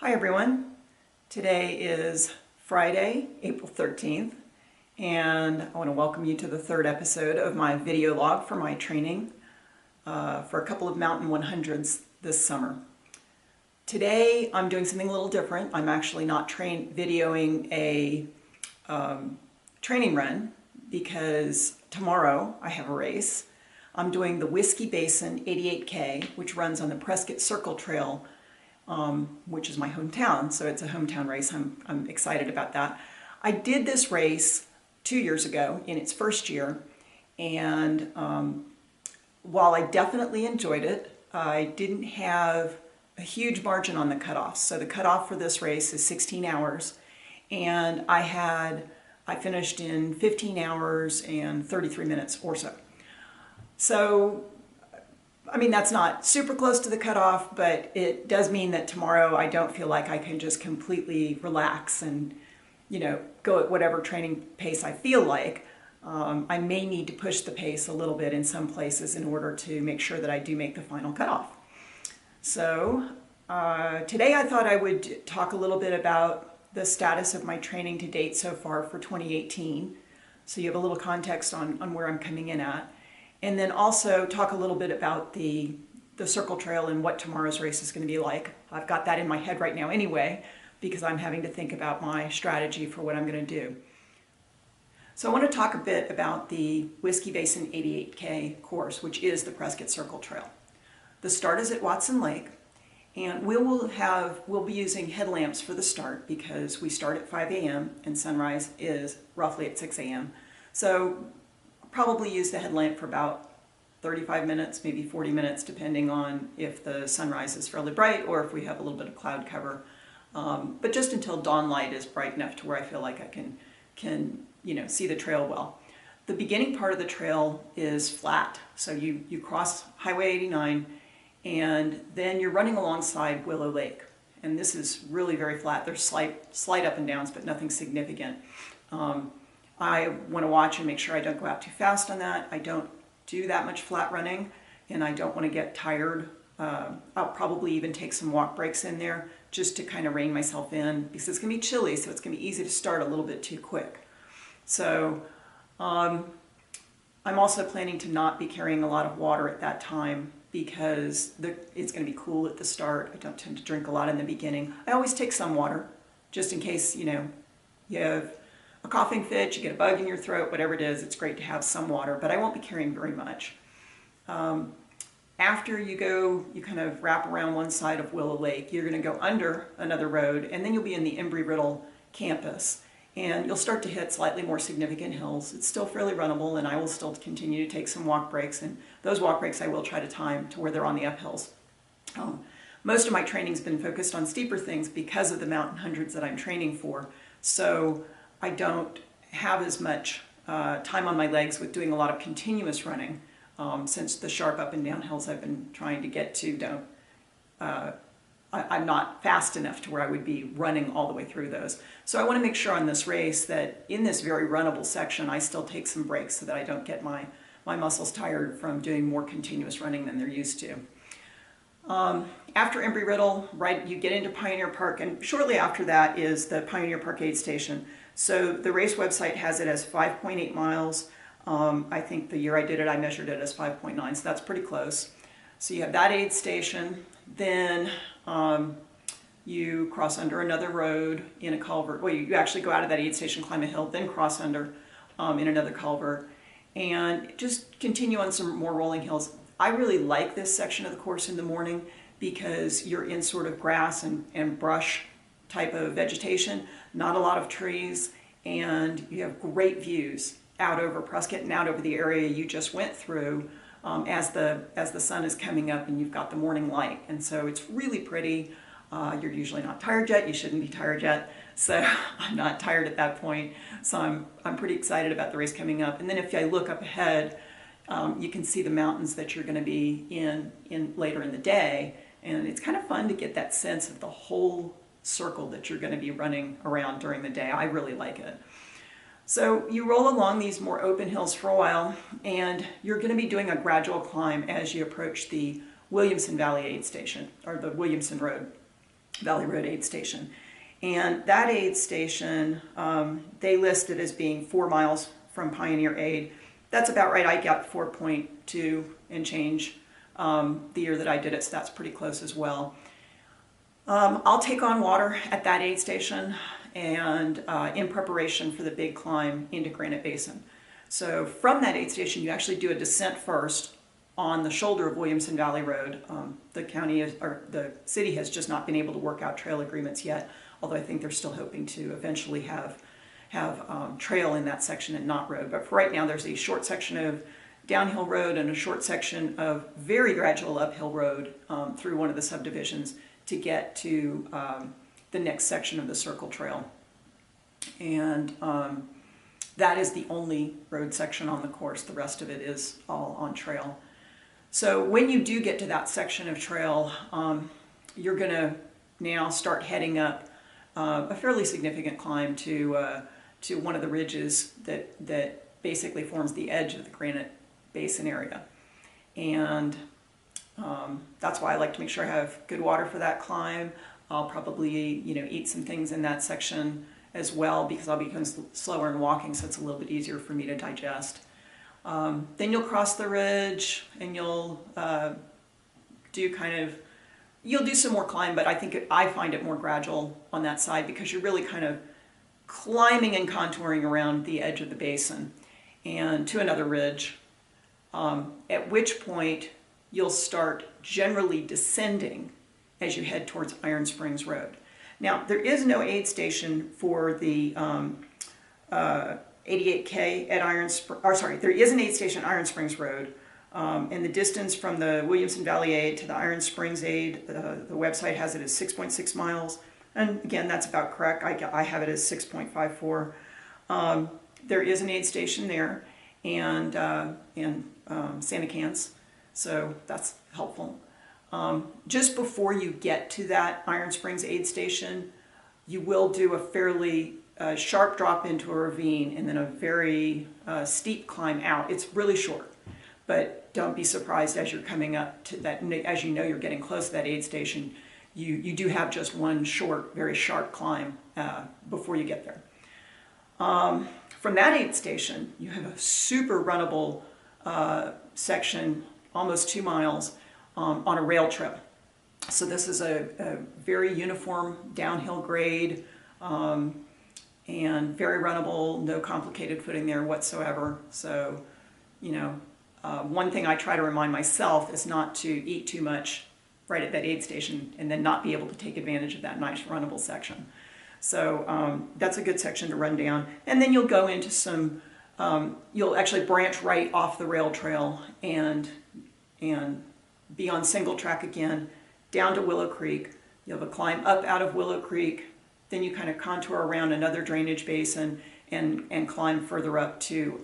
Hi everyone. Today is Friday, April 13th, and I want to welcome you to the third episode of my video log for my training for a couple of Mountain 100s this summer. Today I'm doing something a little different. I'm actually not videoing a training run because tomorrow I have a race. I'm doing the Whiskey Basin 88K, which runs on the Prescott Circle Trail, which is my hometown, so it's a hometown race. I'm excited about that. I did this race 2 years ago in its first year, and while I definitely enjoyed it, I didn't have a huge margin on the cutoff. So the cutoff for this race is 16 hours, and I finished in 15 hours and 33 minutes or so. So I mean, that's not super close to the cutoff, but it does mean that tomorrow I don't feel like I can just completely relax and, go at whatever training pace I feel like. I may need to push the pace a little bit in some places in order to make sure that I do make the final cutoff. So today I thought I would talk a little bit about the status of my training to date so far for 2018. So you have a little context on where I'm coming in at. And then also talk a little bit about the Circle Trail and what tomorrow's race is going to be like. I've got that in my head right now anyway, because I'm having to think about my strategy for what I'm going to do. So I want to talk a bit about the Whiskey Basin 88K course, which is the Prescott Circle Trail. The start is at Watson Lake, and we'll be using headlamps for the start because we start at 5 a.m. and sunrise is roughly at 6 a.m. So probably use the headlamp for about 35 minutes, maybe 40 minutes, depending on if the sunrise is fairly bright or if we have a little bit of cloud cover. But just until dawn light is bright enough to where I feel like I can see the trail well. The beginning part of the trail is flat, so you cross Highway 89 and then you're running alongside Willow Lake. And this is really very flat. There's slight up and downs, but nothing significant. I want to watch and make sure I don't go out too fast on that. I don't do that much flat running, and I don't want to get tired. I'll probably even take some walk breaks in there just to kind of rein myself in, because it's going to be chilly, so it's going to be easy to start a little bit too quick. So I'm also planning to not be carrying a lot of water at that time because it's going to be cool at the start. I don't tend to drink a lot in the beginning. I always take some water just in case, you have a coughing fit, you get a bug in your throat, whatever it is, it's great to have some water, but I won't be carrying very much. After you kind of wrap around one side of Willow Lake, you're going to go under another road, and then you'll be in the Embry-Riddle campus, and you'll start to hit slightly more significant hills. It's still fairly runnable, and I will still continue to take some walk breaks, and those walk breaks I will try to time to where they're on the uphills. Most of my training's been focused on steeper things because of the Mountain Hundreds that I'm training for, so I don't have as much time on my legs with doing a lot of continuous running since the sharp up and down hills I've been trying to get to I'm not fast enough to where I would be running all the way through those. So I want to make sure on this race that in this very runnable section I still take some breaks so that I don't get my muscles tired from doing more continuous running than they're used to. After Embry-Riddle, you get into Pioneer Park, and shortly after that is the Pioneer Park aid station. So the race website has it as 5.8 miles. I think the year I did it, I measured it as 5.9, so that's pretty close. So you have that aid station, then you cross under another road in a culvert. Well, you actually go out of that aid station, climb a hill, then cross under in another culvert, and just continue on some more rolling hills. I really like this section of the course in the morning because you're in sort of grass and brush type of vegetation, not a lot of trees, and you have great views out over Prescott and out over the area you just went through as the sun is coming up and you've got the morning light. And so it's really pretty. You're usually not tired yet. You shouldn't be tired yet. So I'm not tired at that point. So I'm pretty excited about the race coming up. And then if I look up ahead, you can see the mountains that you're going to be in later in the day. And it's kind of fun to get that sense of the whole circle that you're going to be running around during the day. I really like it. So you roll along these more open hills for a while, and you're going to be doing a gradual climb as you approach the Williamson Valley Aid Station, or the Williamson Road. Valley Road aid station. And that aid station, they listed as being 4 miles from Pioneer Aid. That's about right. I got 4.2 and change the year that I did it, so that's pretty close as well. I'll take on water at that aid station and in preparation for the big climb into Granite Basin. So from that aid station, you actually do a descent first on the shoulder of Williamson Valley Road. The county or the city has just not been able to work out trail agreements yet, although I think they're still hoping to eventually have trail in that section and not road. But for right now, there's a short section of downhill road and a short section of very gradual uphill road through one of the subdivisions to get to the next section of the Circle Trail. And that is the only road section on the course. The rest of it is all on trail. So when you do get to that section of trail, you're going to now start heading up a fairly significant climb to one of the ridges that basically forms the edge of the Granite Basin area. And that's why I like to make sure I have good water for that climb. I'll probably, eat some things in that section as well because I'll become slower in walking, so it's a little bit easier for me to digest. Then you'll cross the ridge and you'll you'll do some more climb, but I find it more gradual on that side because you're really kind of climbing and contouring around the edge of the basin and to another ridge, at which point you'll start generally descending as you head towards Iron Springs Road. Now, there is no aid station for the 88K at there is an aid station at Iron Springs Road, and the distance from the Williamson Valley Aid to the Iron Springs Aid, the website has it as 6.6 miles, and again, that's about correct. I have it as 6.54. There is an aid station there, and Santa Cans, so that's helpful. Just before you get to that Iron Springs aid station, you will do a fairly sharp drop into a ravine and then a very steep climb out. It's really short, but don't be surprised as you're coming up to that, as you know you're getting close to that aid station, you do have just one short, very sharp climb before you get there. From that aid station, you have a super runnable section, almost 2 miles, on a rail trip. So this is a very uniform downhill grade and very runnable, no complicated footing there whatsoever. So, one thing I try to remind myself is not to eat too much right at that aid station and then not be able to take advantage of that nice runnable section. So that's a good section to run down. And then you'll go into some, you'll actually branch right off the rail trail and be on single track again, down to Willow Creek. You'll have a climb up out of Willow Creek, then you kind of contour around another drainage basin and climb further up to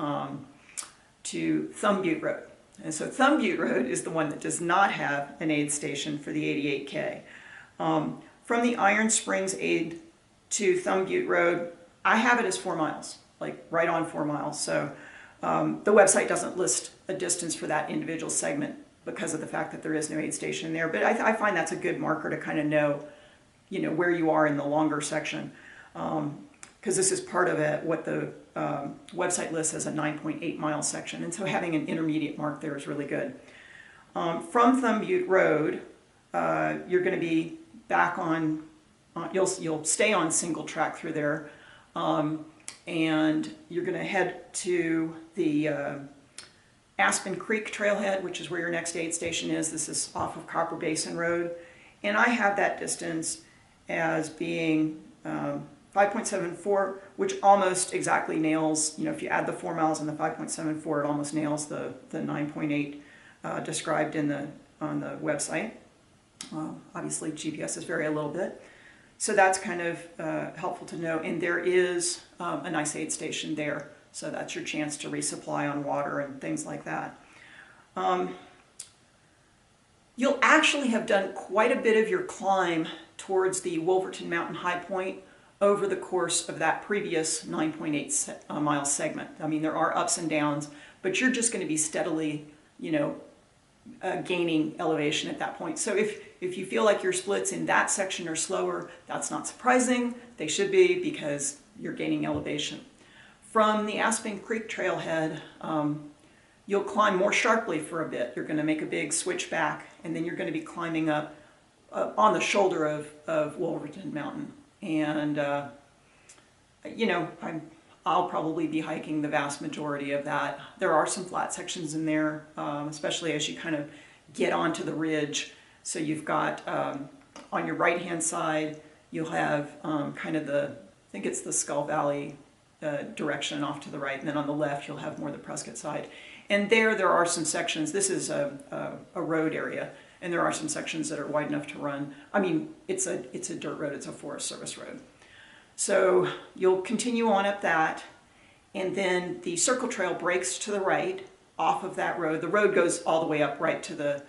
Thumb Butte Road. And so Thumb Butte Road is the one that does not have an aid station for the 88K. From the Iron Springs aid to Thumb Butte Road, I have it as 4 miles, like right on 4 miles. So the website doesn't list a distance for that individual segment because of the fact that there is no aid station there. But I find that's a good marker to kind of know, where you are in the longer section. Because this is part of it, what the website lists as a 9.8 mile section. And so having an intermediate mark there is really good. From Thumb Butte Road, you're going to be back on, you'll stay on single track through there. And you're going to head to the Aspen Creek trailhead, which is where your next aid station is. This is off of Copper Basin Road. And I have that distance as being 5.74, which almost exactly nails, if you add the 4 miles and the 5.74, it almost nails the 9.8 described on the website. Obviously, GPS is vary a little bit. So that's kind of helpful to know. And there is a nice aid station there. So that's your chance to resupply on water and things like that. You'll actually have done quite a bit of your climb towards the Wolverton Mountain High Point over the course of that previous 9.8 mile segment. I mean, there are ups and downs, but you're just going to be steadily, gaining elevation at that point. So if you feel like your splits in that section are slower, that's not surprising. They should be, because you're gaining elevation. From the Aspen Creek trailhead, you'll climb more sharply for a bit. You're going to make a big switch back, and then you're going to be climbing up on the shoulder of Wolverton Mountain. And you know, I'll probably be hiking the vast majority of that. There are some flat sections in there, especially as you kind of get onto the ridge. So you've got, on your right-hand side, you'll have kind of I think it's the Skull Valley direction off to the right, and then on the left you'll have more the Prescott side. And there are some sections. This is a road area, and there are some sections that are wide enough to run. I mean, it's a dirt road, it's a Forest Service road. So you'll continue on up that, and then the Circle Trail breaks to the right off of that road. The road goes all the way up right to the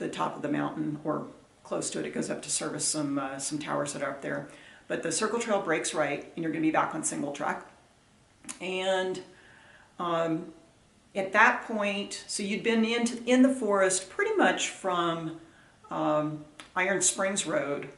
top of the mountain, or close to it. It goes up to service some towers that are up there. But the Circle Trail breaks right, and you're going to be back on single track. And at that point, so you'd been in the forest pretty much from Iron Springs Road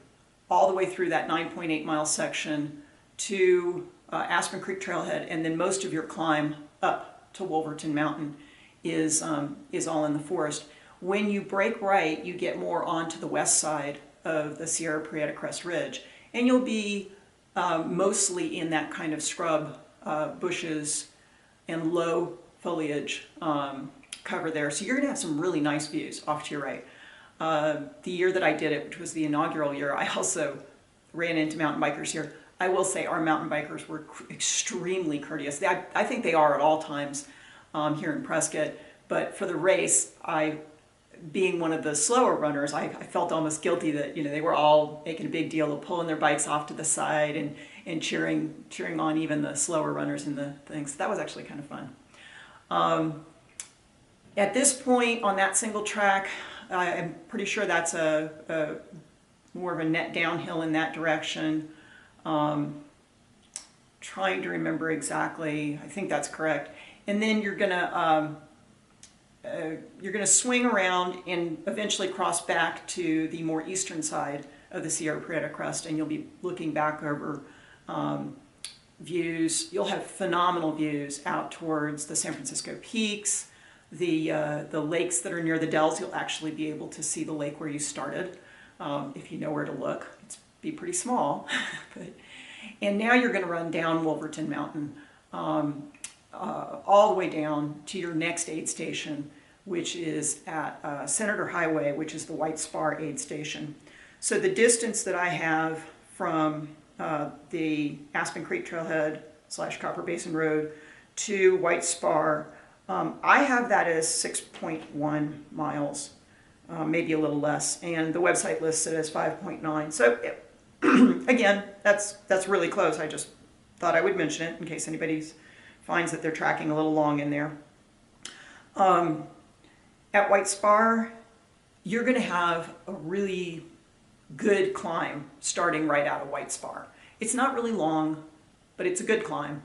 all the way through that 9.8 mile section to Aspen Creek Trailhead, and then most of your climb up to Wolverton Mountain is all in the forest. When you break right, you get more onto the west side of the Sierra Prieta Crest Ridge, and you'll be mostly in that kind of scrub, bushes, and low foliage cover there. So you're going to have some really nice views off to your right. The year that I did it, which was the inaugural year, I also ran into mountain bikers here. I will say our mountain bikers were extremely courteous. I think they are at all times here in Prescott, but for the race, being one of the slower runners, I felt almost guilty that, you know, they were all making a big deal of pulling their bikes off to the side and cheering on even the slower runners in the things. That was actually kind of fun. At this point on that single track, I'm pretty sure that's a more of a net downhill in that direction. Trying to remember exactly, I think that's correct. And then you're gonna swing around and eventually cross back to the more eastern side of the Sierra Prieta Crest, and you'll be looking back over views. You'll have phenomenal views out towards the San Francisco Peaks, the lakes that are near the dells. You'll actually be able to see the lake where you started if you know where to look. It's be pretty small. And now you're going to run down Wolverton Mountain all the way down to your next aid station, which is at Senator Highway, which is the White Spar aid station. So the distance that I have from the Aspen Creek Trailhead / Copper Basin Road to White Spar, I have that as 6.1 miles, maybe a little less, and the website lists it as 5.9. So again, that's really close. I just thought I would mention it in case anybody finds that they're tracking a little long in there. At White Spar, you're going to have a really good climb starting right out of White Spar. It's not really long, but it's a good climb.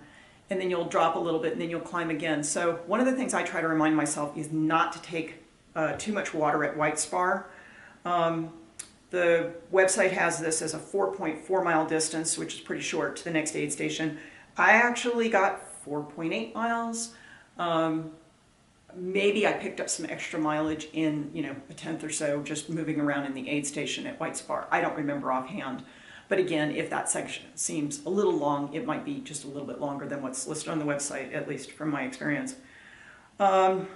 And then you'll drop a little bit, and then you'll climb again. So one of the things I try to remind myself is not to take too much water at White Spar. The website has this as a 4.4 mile distance, which is pretty short, to the next aid station. I actually got 4.8 miles. Maybe I picked up some extra mileage in, you know, a tenth or so, just moving around in the aid station at White Spar. I don't remember offhand. But again, if that section seems a little long, it might be just a little bit longer than what's listed on the website, at least from my experience. Then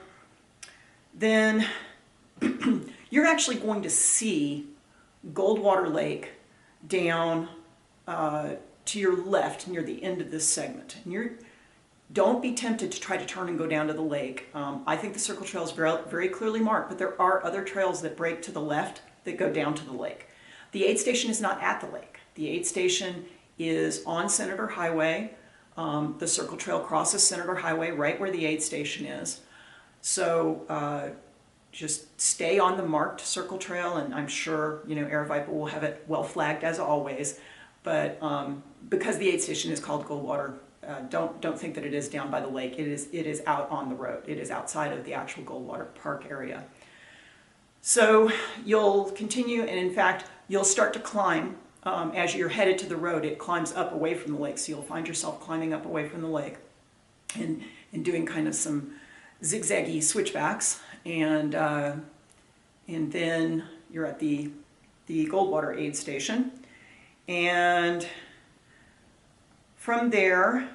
you're actually going to see Goldwater Lake down to your left near the end of this segment. And don't be tempted to try to turn and go down to the lake. I think the Circle Trail is very, very clearly marked, but there are other trails that break to the left that go down to the lake. The aid station is not at the lake. The aid station is on Senator Highway. The Circle Trail crosses Senator Highway right where the aid station is. So just stay on the marked Circle Trail, and I'm sure, you know, Aravaipa will have it well flagged as always. But because the aid station is called Goldwater, don't think that it is down by the lake. It is out on the road. It is outside of the actual Goldwater Park area. So you'll continue, and in fact, you'll start to climb as you're headed to the road. It climbs up away from the lake, so you'll find yourself climbing up away from the lake and doing kind of some zigzaggy switchbacks, and then you're at the Goldwater aid station, and from there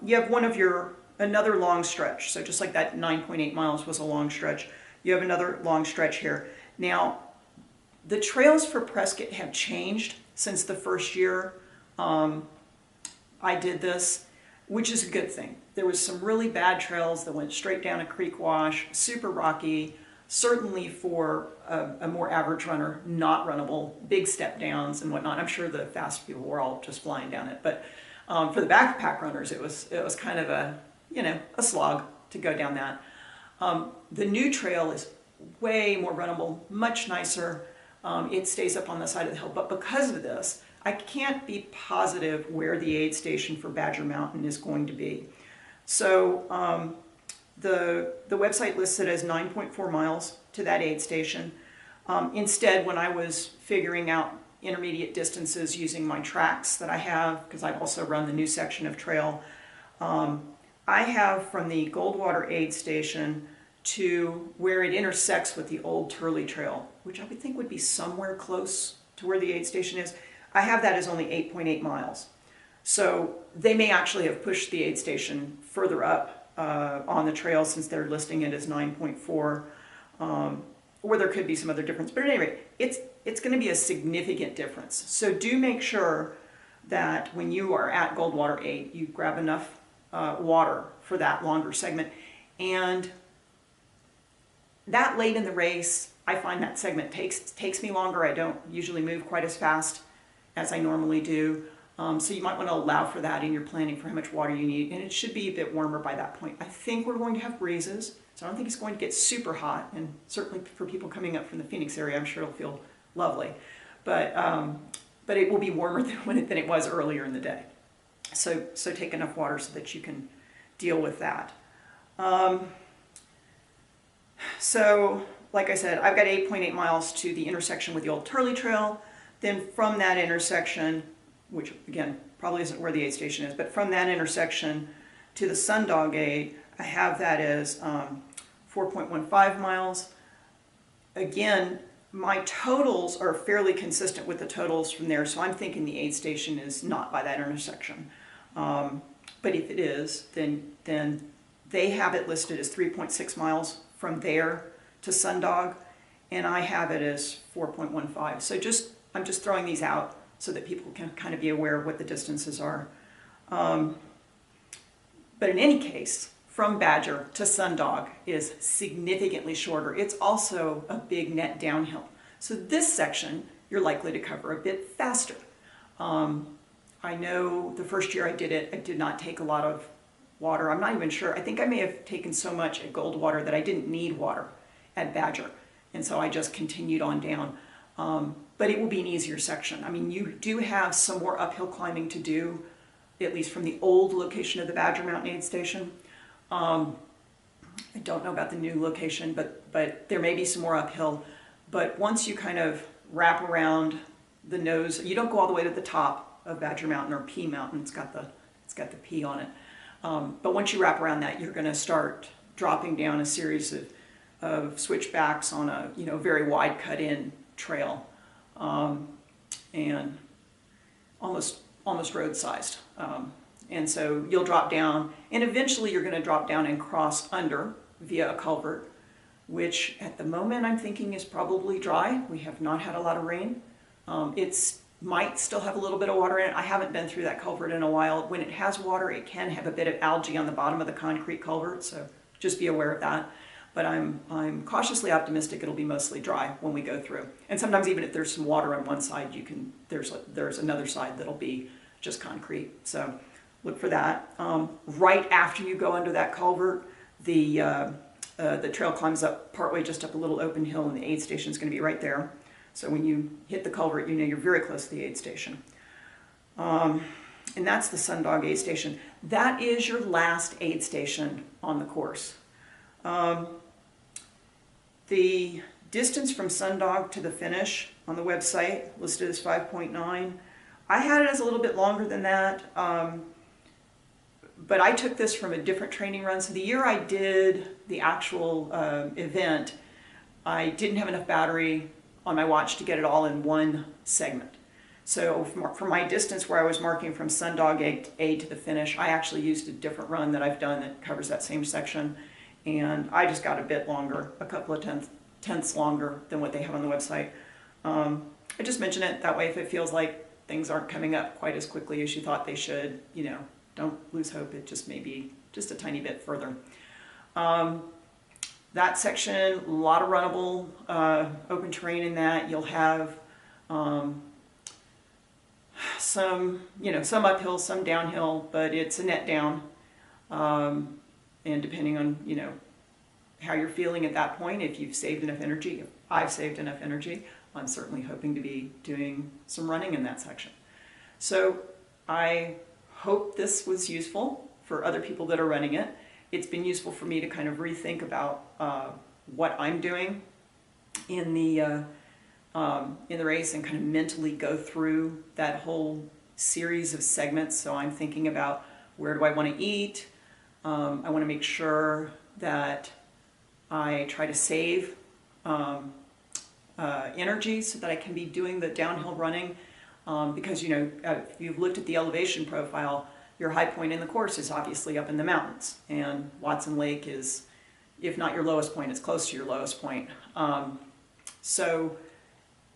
you have another long stretch. So just like that 9.8 miles was a long stretch, you have another long stretch here. Now, the trails for Prescott have changed since the first year I did this, which is a good thing. There was some really bad trails that went straight down a creek wash, super rocky, certainly for a more average runner, not runnable, big step downs and whatnot. I'm sure the fast people were all just flying down it, but for the backpack runners, it was kind of a slog to go down that. The new trail is way more runnable, much nicer. It stays up on the side of the hill, but because of this, I can't be positive where the aid station for Badger Mountain is going to be. So the website lists it as 9.4 miles to that aid station. Instead, when I was figuring out intermediate distances using my tracks that I have, because I've also run the new section of trail, I have from the Goldwater aid station to where it intersects with the old Turley Trail, which I would think would be somewhere close to where the aid station is. I have that as only 8.8 miles. So they may actually have pushed the aid station further up on the trail, since they're listing it as 9.4, or there could be some other difference. But at any rate, it's going to be a significant difference. So do make sure that when you are at Goldwater 8, you grab enough water for that longer segment. And that late in the race, I find that segment takes me longer. I don't usually move quite as fast as I normally do. So you might want to allow for that in your planning for how much water you need. And it should be a bit warmer by that point. I think we're going to have breezes, so I don't think it's going to get super hot. And certainly for people coming up from the Phoenix area, I'm sure it'll feel lovely. But it will be warmer than it was earlier in the day. So take enough water so that you can deal with that. So like I said, I've got 8.8 miles to the intersection with the old Turley Trail. Then from that intersection, which again probably isn't where the aid station is, but from that intersection to the Sundog aid, I have that as 4.15 miles. Again, my totals are fairly consistent with the totals from there, so I'm thinking the aid station is not by that intersection. But if it is, then they have it listed as 3.6 miles from there to Sundog, and I have it as 4.15. So I'm just throwing these out so that people can kind of be aware of what the distances are. But in any case, from Badger to Sundog is significantly shorter. It's also a big net downhill. So this section you're likely to cover a bit faster. I know the first year I did it, I did not take a lot of water. I'm not even sure. I think I may have taken so much at Goldwater that I didn't need water at Badger. And so I just continued on down. But it will be an easier section. I mean, you do have some more uphill climbing to do, at least from the old location of the Badger Mountain aid station. I don't know about the new location, but there may be some more uphill. But once you kind of wrap around the nose, you don't go all the way to the top of Badger Mountain, or P Mountain. It's got the P on it. But once you wrap around that, you're going to start dropping down a series of switchbacks on a very wide cut-in trail, and almost road-sized. And so you'll drop down, and eventually you're going to drop down and cross under via a culvert, which at the moment I'm thinking is probably dry. We have not had a lot of rain. It might still have a little bit of water in it. I haven't been through that culvert in a while. When it has water, it can have a bit of algae on the bottom of the concrete culvert, so just be aware of that. But I'm cautiously optimistic it'll be mostly dry when we go through. And sometimes even if there's some water on one side, there's another side that'll be just concrete. So look for that. Right after you go under that culvert, the trail climbs up partway just up a little open hill, and the aid station is going to be right there. So when you hit the culvert, you know you're very close to the aid station. And that's the Sundog aid station. That is your last aid station on the course. The distance from sundog to the finish on the website listed as 5.9. I had it as a little bit longer than that, but I took this from a different training run. So the year I did the actual event, I didn't have enough battery on my watch to get it all in one segment. So for my distance where I was marking from sundog A to the finish, I actually used a different run that I've done that covers that same section. And I just got a bit longer, a couple of tenths longer than what they have on the website. I just mention it that way if it feels like things aren't coming up quite as quickly as you thought they should, you know, don't lose hope. It just may be just a tiny bit further. That section, a lot of runnable open terrain in that. You'll have some uphill, some downhill, but it's a net down. And depending on, you know, how you're feeling at that point, if you've saved enough energy, if I've saved enough energy, I'm certainly hoping to be doing some running in that section. So I hope this was useful for other people that are running it. It's been useful for me to kind of rethink about what I'm doing in the race and kind of mentally go through that whole series of segments. So I'm thinking about, where do I want to eat? I want to make sure that I try to save energy so that I can be doing the downhill running, because, you know, if you've looked at the elevation profile, your high point in the course is obviously up in the mountains, and Watson Lake is, if not your lowest point, it's close to your lowest point. So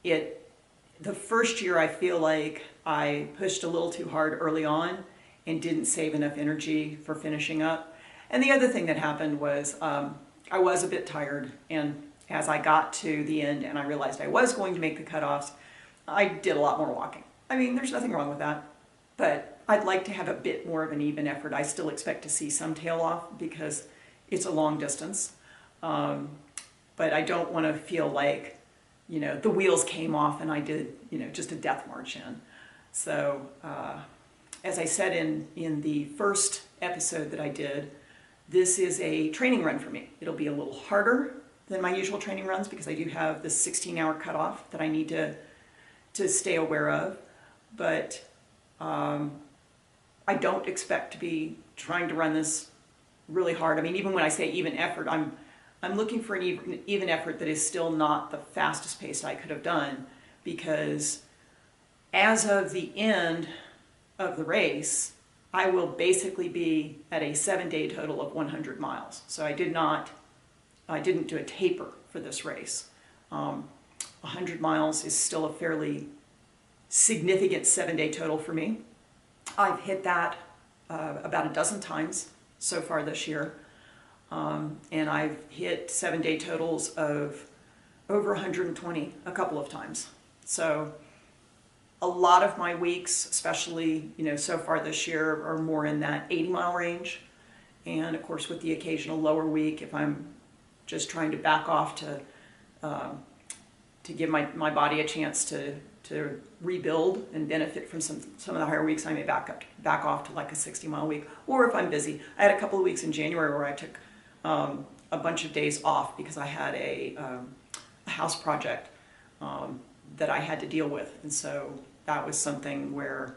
the first year I feel like I pushed a little too hard early on and didn't save enough energy for finishing up. And the other thing that happened was I was a bit tired, and as I got to the end and I realized I was going to make the cutoffs, I did a lot more walking. I mean, there's nothing wrong with that, but I'd like to have a bit more of an even effort. I still expect to see some tail off because it's a long distance, but I don't want to feel like, you know, the wheels came off and I did, you know, just a death march in. So as I said in the first episode that I did, this is a training run for me. It'll be a little harder than my usual training runs because I do have this 16-hour cutoff that I need to stay aware of. But I don't expect to be trying to run this really hard. I mean, even when I say even effort, I'm looking for an even effort that is still not the fastest pace I could have done, because as of the end of the race, I will basically be at a 7-day total of 100 miles. So I didn't do a taper for this race. 100 miles is still a fairly significant 7-day total for me. I've hit that about a dozen times so far this year. And I've hit 7-day totals of over 120 a couple of times. So a lot of my weeks, especially, you know, so far this year, are more in that 80-mile range. And of course, with the occasional lower week, if I'm just trying to back off to give my body a chance to rebuild and benefit from some of the higher weeks, I may back off to like a 60-mile week. Or if I'm busy, I had a couple of weeks in January where I took a bunch of days off because I had a house project that I had to deal with, and so that was something where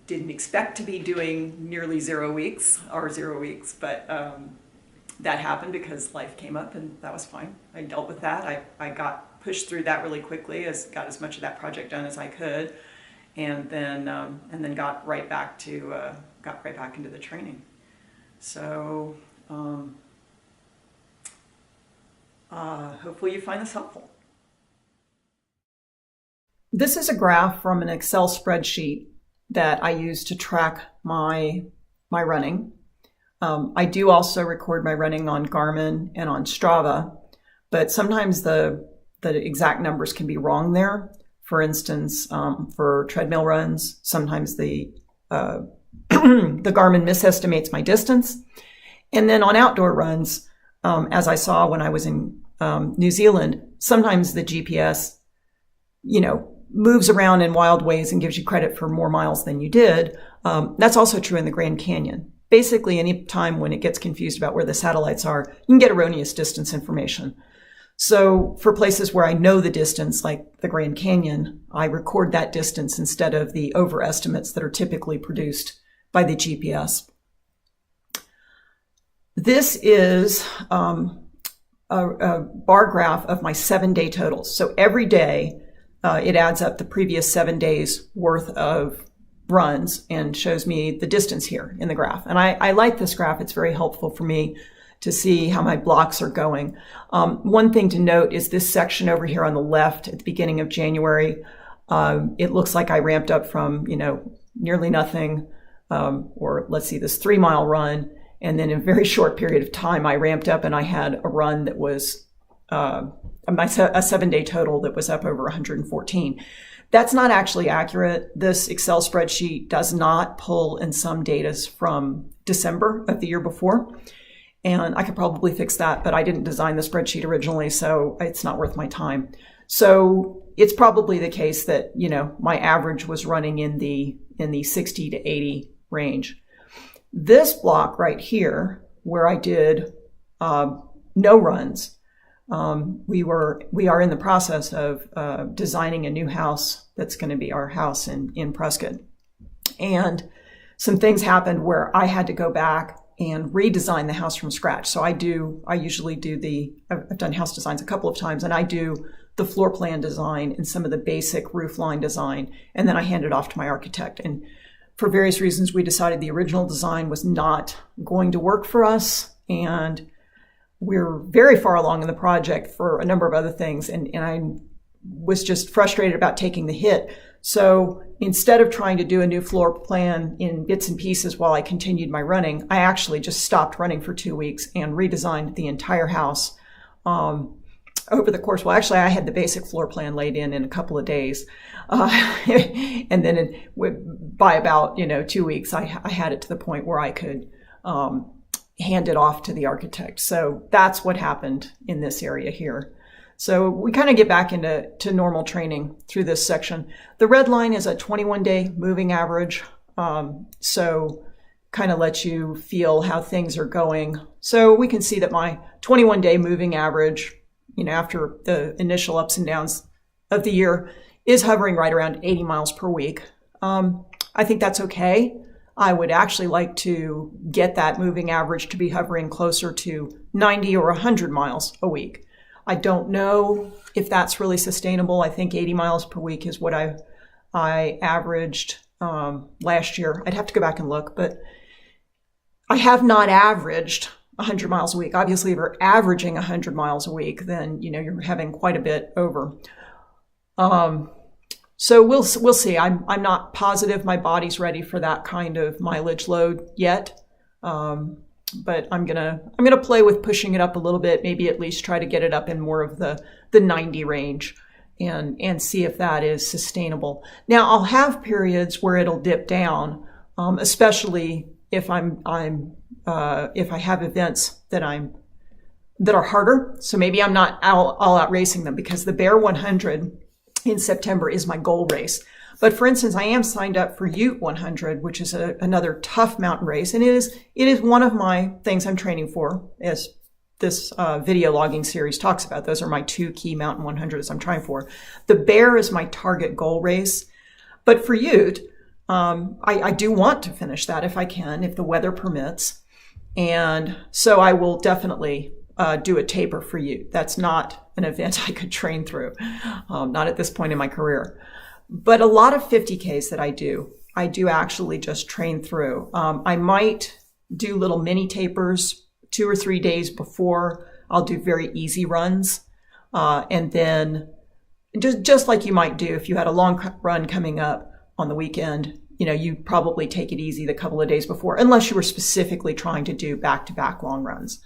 didn't expect to be doing nearly 0 weeks, but that happened because life came up, and that was fine. I dealt with that. I got pushed through that really quickly, got as much of that project done as I could, and then got right back into the training. So hopefully you find this helpful. This is a graph from an Excel spreadsheet that I use to track my running. I do also record my running on Garmin and on Strava, but sometimes the exact numbers can be wrong there. For instance, for treadmill runs, sometimes the Garmin misestimates my distance. And then on outdoor runs, as I saw when I was in New Zealand, sometimes the GPS, you know, moves around in wild ways and gives you credit for more miles than you did. That's also true in the Grand Canyon. Basically, any time when it gets confused about where the satellites are, you can get erroneous distance information. So for places where I know the distance, like the Grand Canyon, I record that distance instead of the overestimates that are typically produced by the GPS. This is a bar graph of my 7-day totals. So every day it adds up the previous 7 days worth of runs and shows me the distance here in the graph. And I like this graph. It's very helpful for me to see how my blocks are going. One thing to note is this section over here on the left at the beginning of January. It looks like I ramped up from, nearly nothing, or let's see, this 3-mile run. And then in a very short period of time, I ramped up and I had a run that was a 7-day total that was up over 114. That's not actually accurate. This Excel spreadsheet does not pull in some data from December of the year before. And I could probably fix that, but I didn't design the spreadsheet originally, so it's not worth my time. So it's probably the case that, my average was running in the 60 to 80 range. This block right here, where I did no runs, we are in the process of designing a new house that's going to be our house in Prescott. And some things happened where I had to go back and redesign the house from scratch. So I've done house designs a couple of times, and I do the floor plan design and some of the basic roof line design, and then I hand it off to my architect. And for various reasons, we decided the original design was not going to work for us, and we're very far along in the project for a number of other things, and I was just frustrated about taking the hit. So instead of trying to do a new floor plan in bits and pieces while I continued my running, I actually just stopped running for 2 weeks and redesigned the entire house over the course. Well, actually, I had the basic floor plan laid in a couple of days. And then by about 2 weeks, I had it to the point where I could hand it off to the architect. So that's what happened in this area here. So we kind of get back into normal training through this section. The red line is a 21-day moving average. So kind of lets you feel how things are going. So we can see that my 21-day moving average, after the initial ups and downs of the year, is hovering right around 80 miles per week. I think that's okay. I would actually like to get that moving average to be hovering closer to 90 or 100 miles a week. I don't know if that's really sustainable. I think 80 miles per week is what I averaged last year. I'd have to go back and look, but I have not averaged 100 miles a week. Obviously, if you're averaging 100 miles a week, then you're having quite a bit over. So we'll see. I'm not positive my body's ready for that kind of mileage load yet. But I'm gonna play with pushing it up a little bit, maybe at least try to get it up in more of the 90 range and see if that is sustainable. Now I'll have periods where it'll dip down, especially if if I have events that are harder. So maybe I'm not all out racing them, because the Bear 100 in September is my goal race. But for instance, I am signed up for Ute 100, which is another tough mountain race. And it is one of my things I'm training for, as this video logging series talks about. Those are my 2 key mountain 100s I'm trying for. The Bear is my target goal race. But for Ute, I do want to finish that if I can, if the weather permits. And so I will definitely do a taper for Ute. That's not an event I could train through, not at this point in my career. But a lot of 50Ks that I do actually just train through. I might do little mini tapers 2 or 3 days before. I'll do very easy runs. And then just like you might do if you had a long run coming up on the weekend, you probably take it easy the couple of days before, unless you were specifically trying to do back-to-back long runs.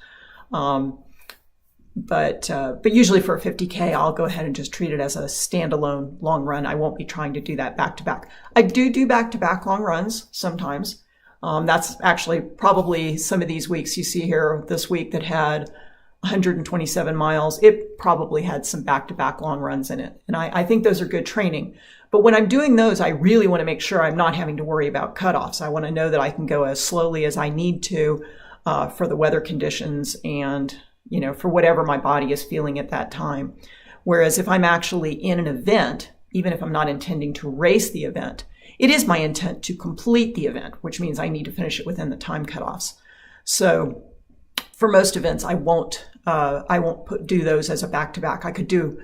But usually for a 50K, I'll go ahead and just treat it as a standalone long run. I won't be trying to do that back-to-back. I do back-to-back long runs sometimes. That's actually probably some of these weeks you see here this week that had 127 miles. It probably had some back-to-back long runs in it. And I think those are good training. But when I'm doing those, I really want to make sure I'm not having to worry about cutoffs. I want to know that I can go as slowly as I need to for the weather conditions and for whatever my body is feeling at that time. Whereas if I'm actually in an event, even if I'm not intending to race the event, it is my intent to complete the event, which means I need to finish it within the time cutoffs. So for most events, I won't do those as a back-to-back. I could do,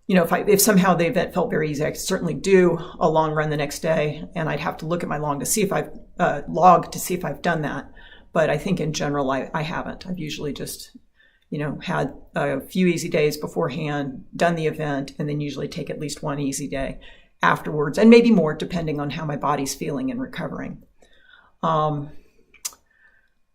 if somehow the event felt very easy, I could certainly do a long run the next day, and I'd have to look at my log to see if I've done that. But I think in general, I haven't. I've usually just, had a few easy days beforehand, done the event, and then usually take at least one easy day afterwards, and maybe more depending on how my body's feeling and recovering.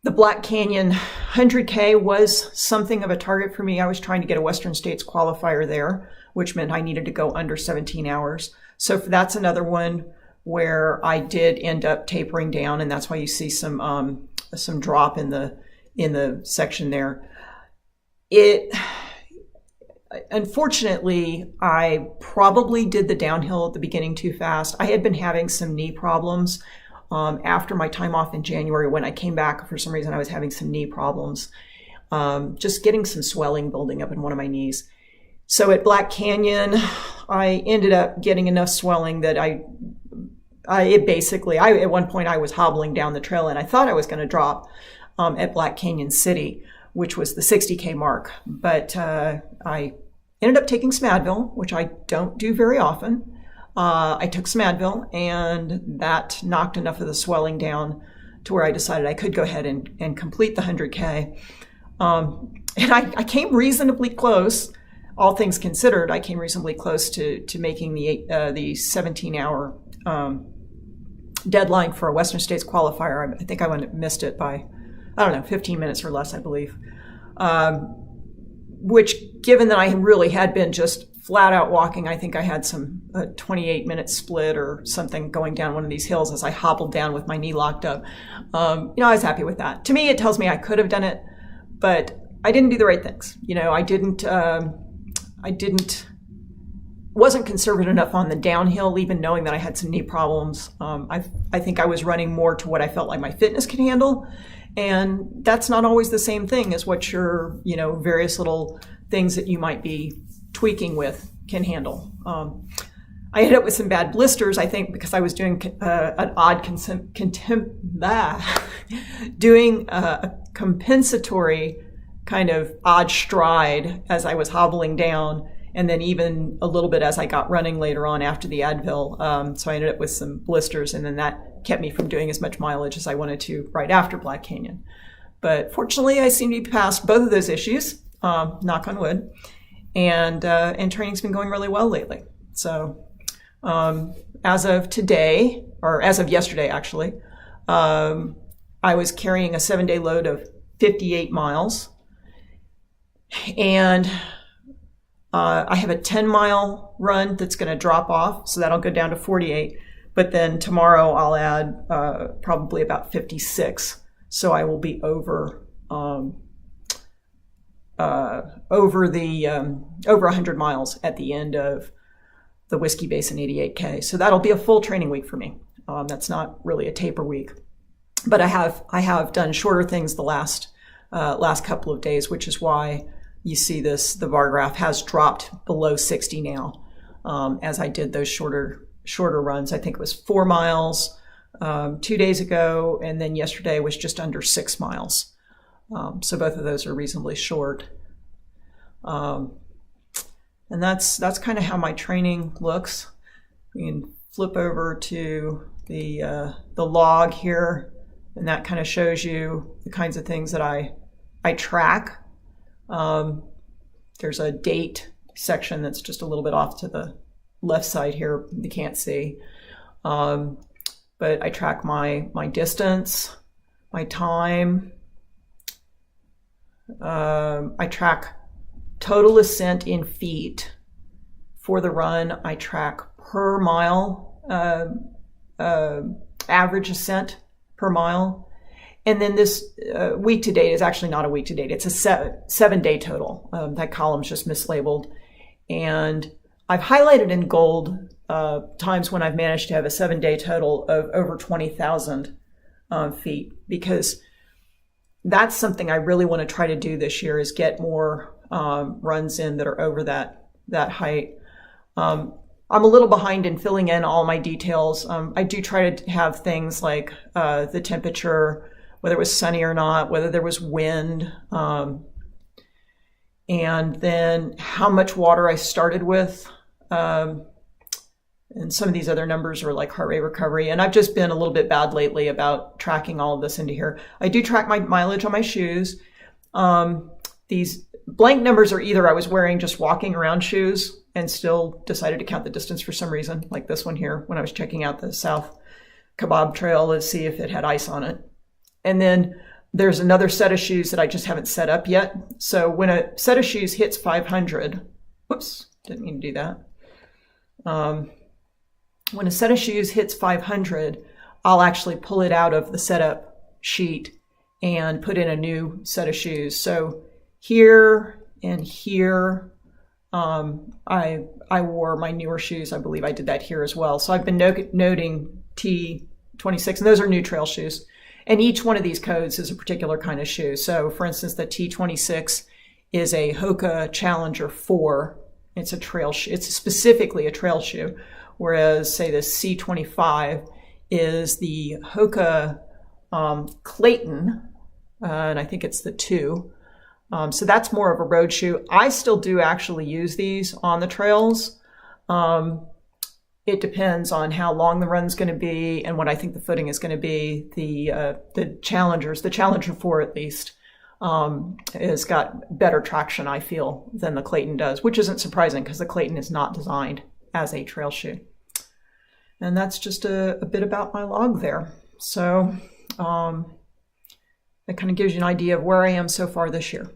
The Black Canyon 100K was something of a target for me. I was trying to get a Western States qualifier there, which meant I needed to go under 17 hours. So that's another one where I did end up tapering down, and that's why you see some drop in the section there. Unfortunately, I probably did the downhill at the beginning too fast. I had been having some knee problems after my time off in January. When I came back, for some reason, I was having some knee problems, just getting some swelling building up in one of my knees. So at Black Canyon, I ended up getting enough swelling that at one point I was hobbling down the trail, and I thought I was going to drop at Black Canyon City, which was the 60K mark. But I ended up taking some Advil, which I don't do very often. I took some Advil, and that knocked enough of the swelling down to where I decided I could go ahead and complete the 100K. And I came reasonably close. All things considered, I came reasonably close to making the 17-hour deadline for a Western States qualifier. I think I missed it by, 15 minutes or less, I believe. Which, given that I really had been just flat out walking, I think I had some 28-minute split or something going down one of these hills as I hobbled down with my knee locked up. I was happy with that. To me, it tells me I could have done it, but I didn't do the right things. Wasn't conservative enough on the downhill, even knowing that I had some knee problems. I think I was running more to what I felt like my fitness could handle. And that's not always the same thing as what your, various little things that you might be tweaking with can handle. I ended up with some bad blisters, I think, because I was doing an odd doing a compensatory kind of odd stride as I was hobbling down, and then even a little bit as I got running later on after the Advil. So I ended up with some blisters, and then that kept me from doing as much mileage as I wanted to right after Black Canyon. But fortunately, I seem to be past both of those issues, knock on wood, and training's been going really well lately. So as of today, or as of yesterday actually, I was carrying a 7-day load of 58 miles, and I have a 10-mile run that's going to drop off, so that'll go down to 48. But then tomorrow I'll add probably about 56, so I will be over 100 miles at the end of the Whiskey Basin 88K. So that'll be a full training week for me. That's not really a taper week, but I have done shorter things the last couple of days, which is why you see the bar graph has dropped below 60 now, as I did those shorter runs. I think it was 4 miles 2 days ago, and then yesterday was just under 6 miles. So both of those are reasonably short. And that's kind of how my training looks. We can flip over to the log here, and that kind of shows you the kinds of things that I track. There's a date section that's just a little bit off to the left side here, you can't see. But I track my distance, my time. I track total ascent in feet for the run. I track per mile, average ascent per mile. And then this week to date is actually not a week to date. It's a 7-day total. That column's just mislabeled. And I've highlighted in gold times when I've managed to have a 7-day total of over 20,000 feet, because that's something I really want to try to do this year, is get more runs in that are over that height. I'm a little behind in filling in all my details. I do try to have things like the temperature, whether it was sunny or not, whether there was wind, and then how much water I started with. And some of these other numbers are like heart rate recovery. And I've just been a little bit bad lately about tracking all of this into here. I do track my mileage on my shoes. These blank numbers are either I was wearing just walking around shoes and still decided to count the distance for some reason, like this one here, when I was checking out the South Kebab Trail to see if it had ice on it. And then there's another set of shoes that I just haven't set up yet. So when a set of shoes hits 500, whoops, didn't mean to do that. When a set of shoes hits 500, I'll actually pull it out of the setup sheet and put in a new set of shoes. So here and here, I wore my newer shoes. I believe I did that here as well. So I've been noting T26, and those are new trail shoes. And each one of these codes is a particular kind of shoe. So for instance, the T26 is a Hoka Challenger 4. It's a trail shoe. It's specifically a trail shoe. Whereas, say, the C25 is the Hoka Clayton, and I think it's the 2. So that's more of a road shoe. I still do actually use these on the trails. It depends on how long the run's going to be and what I think the footing is going to be. The Challenger 4 at least, has got better traction, I feel, than the Clayton does, which isn't surprising because the Clayton is not designed as a trail shoe. And that's just a bit about my log there. So it kind of gives you an idea of where I am so far this year.